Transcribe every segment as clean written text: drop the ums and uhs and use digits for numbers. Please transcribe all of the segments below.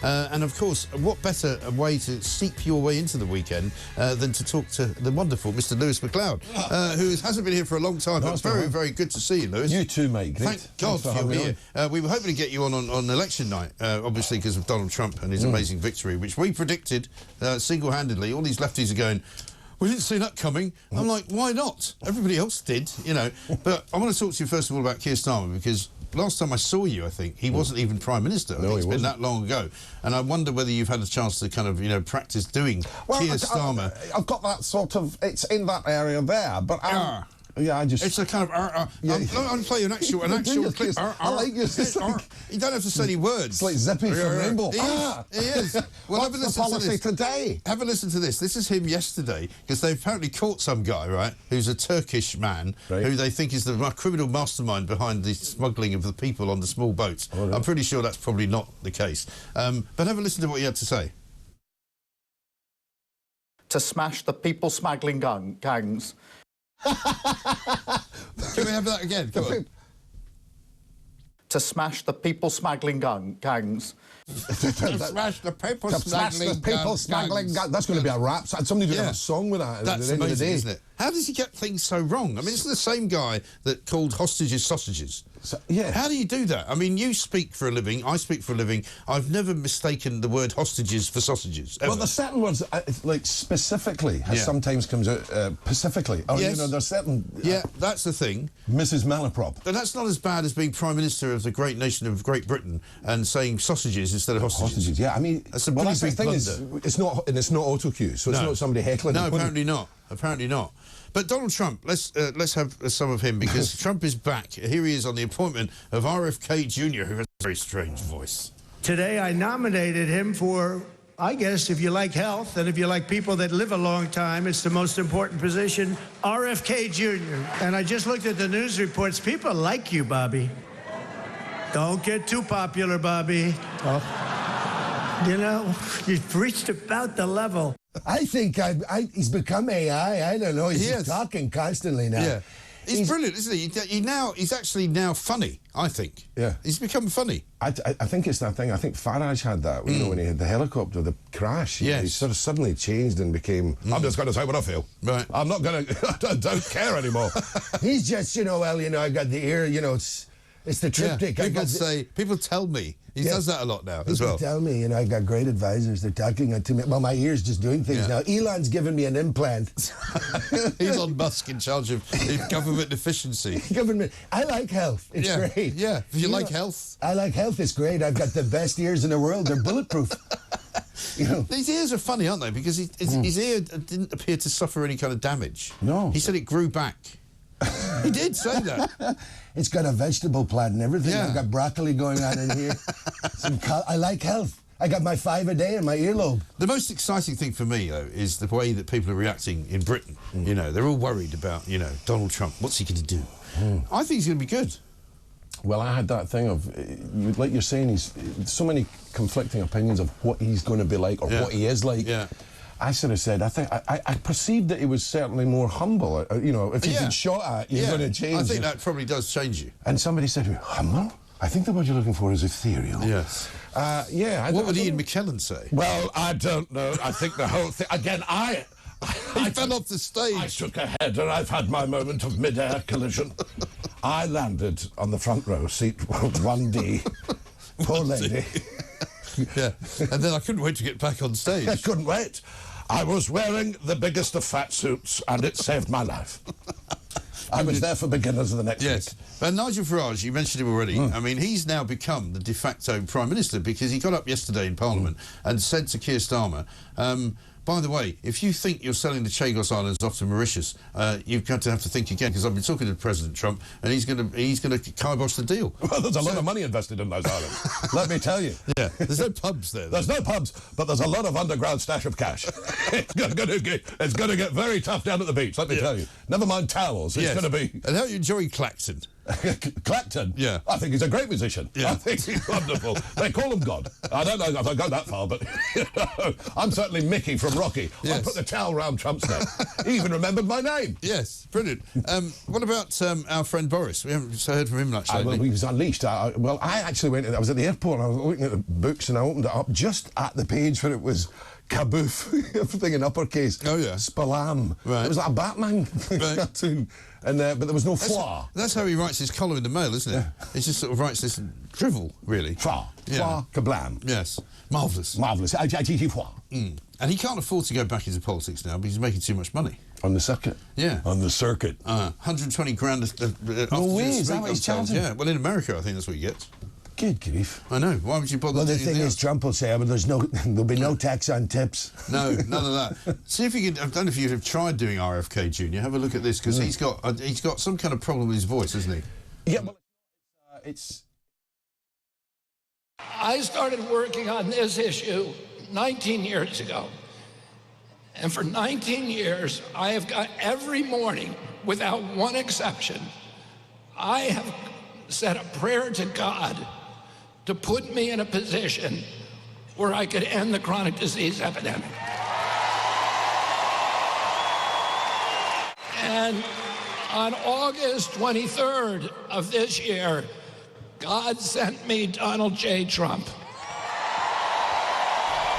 And, of course, what better way to seep your way into the weekend than to talk to the wonderful Mr. Lewis MacLeod, who hasn't been here for a long time, but very, very good to see you, Lewis. You too, mate. Great. Thank God for you here. We were hoping to get you on election night, obviously because of Donald Trump and his amazing victory, which we predicted single-handedly. All these lefties are going, we didn't see that coming. I'm like, why not? Everybody else did, you know. But I want to talk to you first of all about Keir Starmer, because last time I saw you, I think, he wasn't even Prime Minister. I think it's been that long ago. And I wonder whether you've had a chance to kind of, you know, practice doing Keir Starmer. I've got that sort of, it's in that area there, but yeah, I just... It's a kind of... I'll play you an actual clip. I like you. You don't have to say any words. It's like Zippy from Rainbow. He is. Well, have a listen to this. Today? Have a listen to this. This is him yesterday, because they've apparently caught some guy, right, who's a Turkish man, who they think is the criminal mastermind behind the smuggling of the people on the small boats. Oh, really? I'm pretty sure that's probably not the case. But have a listen to what he had to say. To smash the people smuggling gangs. Can we have that again? Come on. To smash the people smuggling gangs. To smash the people smuggling gangs. That's going to be a rap. Somebody did have a song with that. That's amazing, isn't it? How does he get things so wrong? I mean, it's the same guy that called hostages sausages. So, yeah. How do you do that? I mean, you speak for a living, I speak for a living. I've never mistaken the word hostages for sausages, ever. Well, there's certain words, like specifically, sometimes comes out pacifically. Or, you know, there's certain... Yeah, that's the thing. Mrs. Malaprop. But that's not as bad as being Prime Minister of the great nation of Great Britain and saying sausages instead of hostages. Hostages, yeah. I mean, that's a pretty big blunder. It's not auto cue, so it's not somebody heckling. No, apparently not. Apparently not. But Donald Trump, let's have some of him, because Trump is back. Here he is on the appointment of RFK Jr., who has a very strange voice. Today I nominated him for, I guess, if you like health and if you like people that live a long time, it's the most important position, RFK Jr. And I just looked at the news reports. People like you, Bobby. Don't get too popular, Bobby. Oh. You know, you've reached about the level. I think he's become AI. I don't know. He's talking constantly now. Yeah. He's brilliant, isn't he? He's actually now funny, I think. Yeah. He's become funny. I think it's that thing. I think Farage had that, you know, when he had the helicopter, the crash. Yes. He sort of suddenly changed and became, I'm just going to say what I feel. Right. I'm not going to, I don't care anymore. He's just, you know, well, you know, I got the ear, you know, it's the triptych. Yeah. People tell me. He does that a lot now as well. People tell me, you know, I got great advisors. They're talking to me. Well, my ear's just doing things now. Elon's given me an implant. Elon Musk in charge of government efficiency. Government. I like health. It's great. Yeah. If you like health. I like health. It's great. I've got the best ears in the world. They're bulletproof. You know. These ears are funny, aren't they? Because his ear didn't appear to suffer any kind of damage. No. He said it grew back. He did say that. It's got a vegetable plant and everything. I've got broccoli going on in here. I like health. I got my 5 a day in my earlobe. The most exciting thing for me, though, is the way that people are reacting in Britain. You know, they're all worried about, you know, Donald Trump. What's he going to do? I think he's going to be good. Well, I had that thing of, like you're saying, he's so many conflicting opinions of what he's going to be like or what he is like. Yeah. I sort of said, I perceived that he was certainly more humble. You know, if you've been shot at, you're going to change. I think that probably does change you. And somebody said to me, humble? I think the word you're looking for is ethereal. Yes. Yeah. What would Ian McKellen say? Well, I don't know. I think the whole thing... Again, I fell off the stage. I took a header. I've had my moment of mid-air collision. I landed on the front row, seat 1D. Poor lady. Yeah. And then I couldn't wait to get back on stage. I couldn't wait. I was wearing the biggest of fat suits, and it saved my life. I was there for beginners of the next week. And Nigel Farage, you mentioned him already. I mean, he's now become the de facto Prime Minister because he got up yesterday in Parliament and said to Keir Starmer, by the way, if you think you're selling the Chagos Islands off to Mauritius, you've got to have to think again, because I've been talking to President Trump, and he's going to kibosh the deal. Well, there's a lot of money invested in those islands. Let me tell you. Yeah, there's no pubs there. There's no pubs, but there's a lot of underground stash of cash. It's going to get very tough down at the beach. Let me tell you. Never mind towels. It's going to be. And how are you enjoying Clacton? Clapton? Yeah. I think he's a great musician. Yeah. I think he's wonderful. They call him God. I don't know if I go that far, but I'm certainly Mickey from Rocky. Yes. I put the towel round Trump's neck. He even remembered my name. Yes, brilliant. What about our friend Boris? We haven't heard from him much lately. Well, he was unleashed. I actually I was at the airport and I was looking at the books and I opened it up just at the page where it was kaboof, everything in uppercase. Oh, yeah. Spalam. Right. It was like a Batman Right. cartoon. And, but there was no flaw. That's how he writes his column in the Mail, isn't it? Yeah. He just sort of writes this drivel, really. Flaw. Yeah. Flaw. Kablam. Yes. Marvellous. Marvellous. Flaw. And he can't afford to go back into politics now because he's making too much money. On the circuit. Yeah. On the circuit. 120 grand. No way, is that what he's charging? Yeah, well, in America, I think that's what he gets. Good grief. I know. Why would you bother? Well, the doing thing anything is, else? Trump will say, "But there'll be no tax on tips." No, none of that. See if you can. I don't know if you have tried doing RFK Jr. Have a look at this because he's got some kind of problem with his voice, hasn't he? Yeah, well, it's... I started working on this issue 19 years ago. And for 19 years, I have got every morning, without one exception, I have said a prayer to God to put me in a position where I could end the chronic disease epidemic. And on August 23rd of this year, God sent me Donald J. Trump.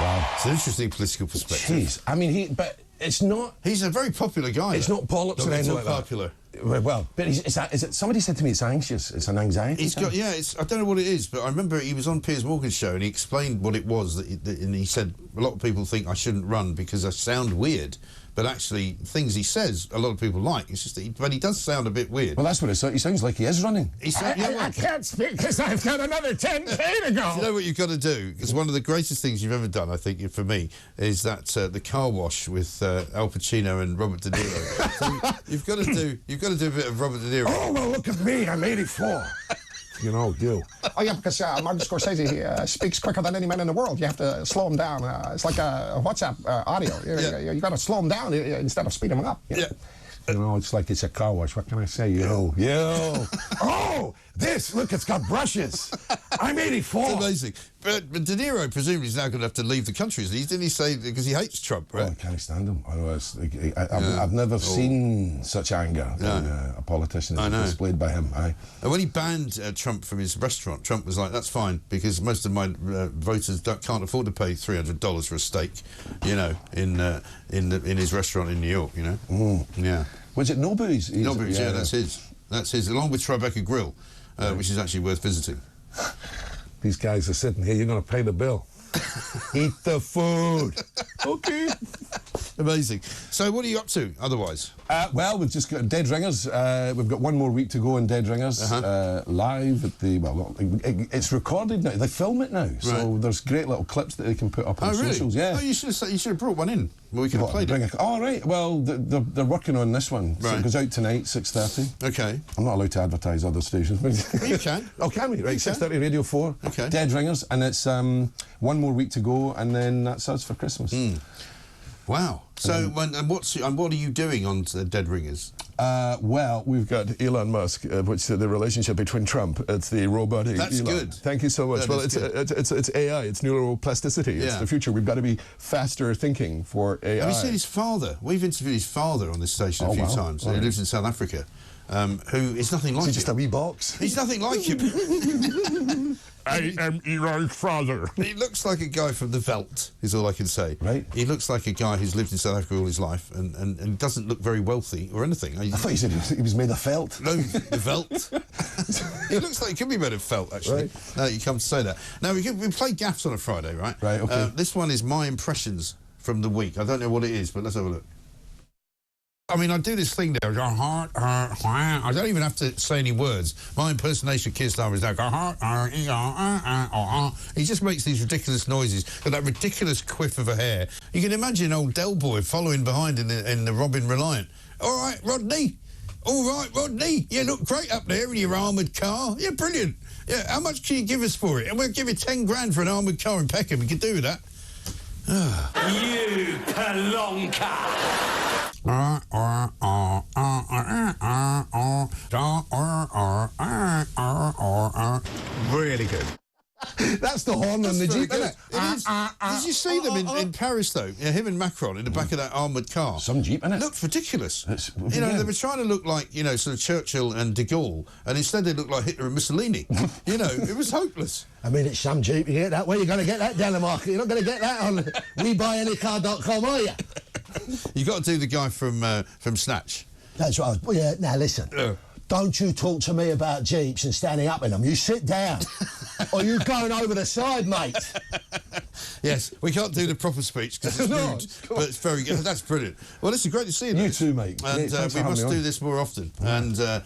Wow. It's an interesting political perspective. Jeez. I mean, but it's not... He's a very popular guy. It's though. not polyps or He's anything not like popular. that. Well, but is it? Somebody said to me it's anxious. It's an anxiety. He's got, yeah, I don't know what it is, but I remember he was on Piers Morgan's show and he explained what it was, and he said a lot of people think I shouldn't run because I sound weird, but actually things he says a lot of people like. It's just that but he does sound a bit weird. Well, that's what it sounds. He sounds like he is running. I can't speak because I've got another 10K to go. You know what you've got to do? Because one of the greatest things you've ever done, I think, for me, is that the car wash with Al Pacino and Robert De Niro. So you've got to do a bit of Robert De Niro. Oh, well, look at me. I'm 84. You know, you. Oh, yeah, because Martin Scorsese, he speaks quicker than any man in the world. You have to slow him down. It's like a WhatsApp audio. You got to slow him down instead of speeding him up. Yeah. You know, it's like it's a car wash. What can I say? Yo. Oh, look, it's got brushes. I'm 84. It's amazing. But De Niro presumably is now going to have to leave the country. Didn't he say because he hates Trump, right? Oh, I can't stand him. I've never seen such anger in a politician displayed by him. And when he banned Trump from his restaurant, Trump was like, "That's fine because most of my voters can't afford to pay $300 for a steak, you know, in his restaurant in New York, you know." Yeah. Was it Nobu's? Nobu's, yeah, that's his. That's his, along with Tribeca Grill, which is actually worth visiting. These guys are sitting here. You're going to pay the bill. Eat the food. Okay. Amazing. So what are you up to otherwise? Well, we've just got Dead Ringers. We've got one more week to go in Dead Ringers. Live at the... Well, it's recorded now. They film it now. So there's great little clips that they can put up on socials. Yeah. Oh, you should have brought one in. Well, we could have played it. Oh, right. Well, they're working on this one. So it goes out tonight, 6:30. Okay. I'm not allowed to advertise other stations. Well, you can. Oh, can we? Right, 6:30 Radio 4. Okay. Dead Ringers. And it's one more week to go, and then that's us for Christmas. Wow. So, what are you doing on Dead Ringers? Well, we've got Elon Musk, which is the relationship between Trump. It's the robot. That's Elon. good. Thank you so much. That Well, is it's AI. It's neuroplasticity. It's the future. We've got to be faster thinking for AI. Have you seen his father? We've interviewed his father on this station a few times. He lives in South Africa. Who is nothing like him. Just a wee box. He's nothing like him. I am Elon's father. He looks like a guy from the Veldt, is all I can say. Right. He looks like a guy who's lived in South Africa all his life and doesn't look very wealthy or anything. I thought you said he was made of felt. No, the Veldt. He looks like he could be made of felt, actually. Right. No, you come to say that. Now, we play gaffes on a Friday, right? Right, okay. This one is my impressions from the week. I don't know what it is, but let's have a look. I mean, I do this thing there. I don't even have to say any words. My impersonation of Keir Starmer is like... He just makes these ridiculous noises with that ridiculous quiff of a hair. You can imagine old Del Boy following behind in the Robin Reliant. All right, Rodney. All right, Rodney. You look great up there in your armoured car. Yeah, brilliant. Yeah, how much can you give us for it? And we'll give you 10 grand for an armoured car in Peckham. We could do that. You pelonka! Really good. That's the horn on the Jeep, isn't it? Did you see them in Paris, though? Yeah, him and Macron in the back of that armoured car. Some Jeep, innit? Looked ridiculous. You know, they were trying to look like, you know, sort of Churchill and de Gaulle, and instead they looked like Hitler and Mussolini. You know, it was hopeless. I mean, it's some Jeep. You get that? Where are you going to get that down the market? You're not going to get that on WeBuyAnyCar.com, are you? You got to do the guy from Snatch. That's right. Well, yeah, now listen. Don't you talk to me about Jeeps and standing up in them. You sit down. Or you going over the side, mate. Yes, we can't do the proper speech because it's rude, but it's very good. That's brilliant. Well, listen, great to see you. You too, mate. And we must do this more often. And See,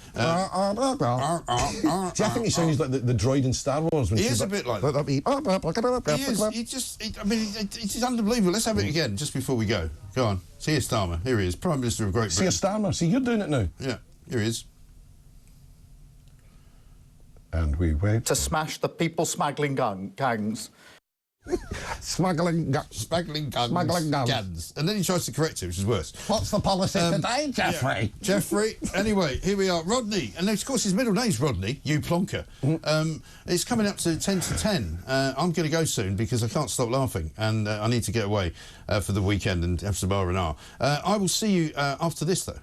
I think he sounds like the droid in Star Wars. When he is a bit like that. He is. I mean, it's unbelievable. Let's have it again just before we go. Go on. See you, Starmer. Here he is, Prime Minister of Great Britain. See you, Starmer. See, you're doing it now. Yeah, here he is. And we wait. To smash the people smuggling gangs. Smuggling guns. Smuggling guns. Smuggling guns. And then he tries to correct it, which is worse. What's the policy today, Jeffrey? Yeah. Jeffrey. Anyway, here we are. Rodney. And of course his middle name's Rodney, you plonker. It's coming up to 10 to 10. I'm going to go soon because I can't stop laughing and I need to get away for the weekend and have some R&R. I will see you after this, though.